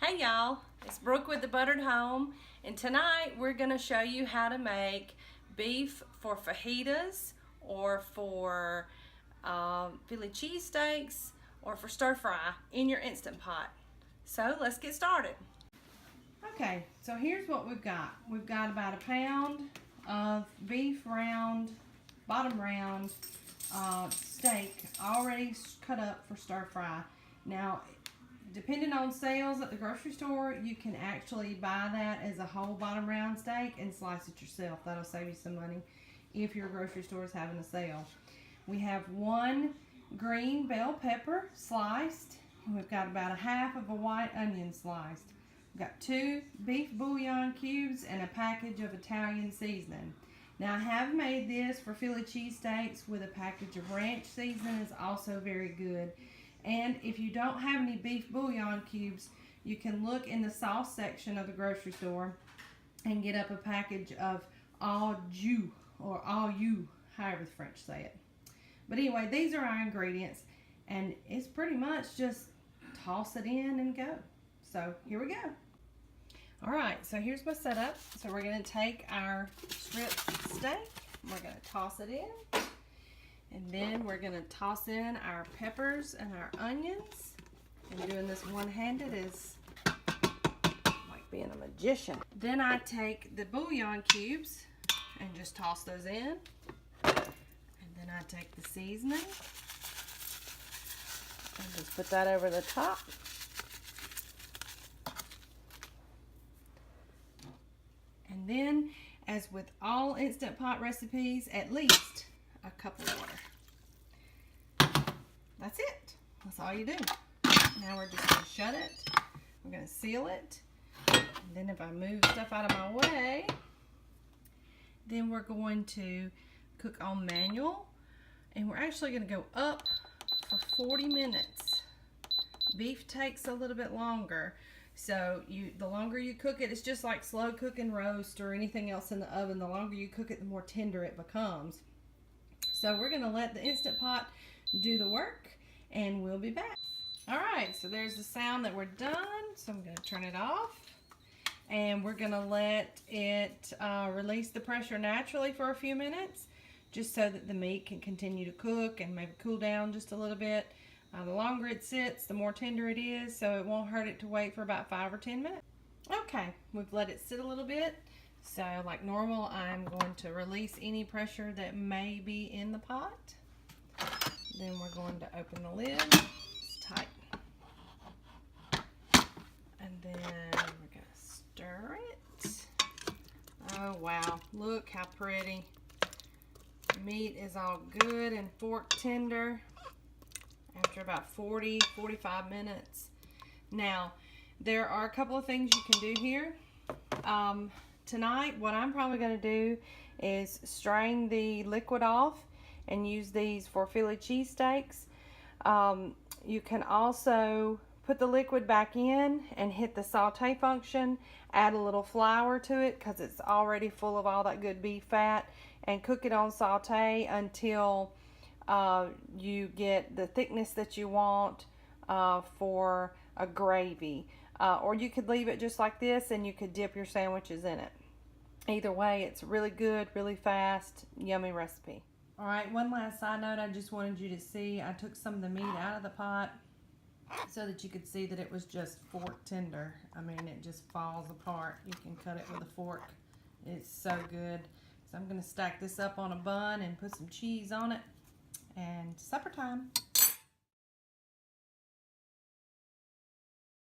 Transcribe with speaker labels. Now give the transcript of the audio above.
Speaker 1: Hey y'all, it's Brooke with the Buttered Home, and tonight we're going to show you how to make beef for fajitas or for Philly cheesesteaks or for stir fry in your Instant Pot. So let's get started. Okay, so here's what we've got. We've got about a pound of beef round, bottom round steak already cut up for stir fry. Now, depending on sales at the grocery store, you can actually buy that as a whole bottom round steak and slice it yourself. That'll save you some money if your grocery store is having a sale. We have one green bell pepper sliced. We've got about a half of a white onion sliced. We've got 2 beef bouillon cubes and a package of Italian seasoning. Now, I have made this for Philly cheesesteaks with a package of ranch seasoning. It's also very good. And if you don't have any beef bouillon cubes, you can look in the sauce section of the grocery store and get up a package of au jus, or au you, however the French say it. But anyway, these are our ingredients, and it's pretty much just toss it in and go. So here we go. All right, so here's my setup. So we're going to take our strip steak, we're going to toss it in. And then we're going to toss in our peppers and our onions. And doing this one-handed is like being a magician. Then I take the bouillon cubes and just toss those in. And then I take the seasoning and just put that over the top. And then, as with all Instant Pot recipes, at least a cup of water. That's it. That's all you do. Now we're just going to shut it. We're going to seal it. And then if I move stuff out of my way, then we're going to cook on manual. And we're actually going to go up for 40 minutes. Beef takes a little bit longer. So the longer you cook it, it's just like slow cooking roast or anything else in the oven. The longer you cook it, the more tender it becomes. So we're going to let the Instant Pot do the work, and we'll be back. All right, so there's the sound that we're done. So I'm going to turn it off, and we're going to let it release the pressure naturally for a few minutes, just so that the meat can continue to cook and maybe cool down just a little bit. The longer it sits, the more tender it is, so it won't hurt it to wait for about 5 or 10 minutes. Okay, we've let it sit a little bit. So like normal, I'm going to release any pressure that may be in the pot. Then we're going to open the lid. It's tight. And then we're going to stir it. Oh wow, look how pretty. The meat is all good and fork tender after about 40-45 minutes. Now, there are a couple of things you can do here. Tonight, what I'm probably going to do is strain the liquid off and use these for Philly cheesesteaks. You can also put the liquid back in and hit the saute function, add a little flour to it because it's already full of all that good beef fat, and cook it on saute until you get the thickness that you want for a gravy. Or you could leave it just like this and you could dip your sandwiches in it. Either way, it's really good, really fast, yummy recipe. All right, one last side note I just wanted you to see. I took some of the meat out of the pot so that you could see that it was just fork tender. I mean, it just falls apart. You can cut it with a fork. It's so good. So I'm going to stack this up on a bun and put some cheese on it. And supper time.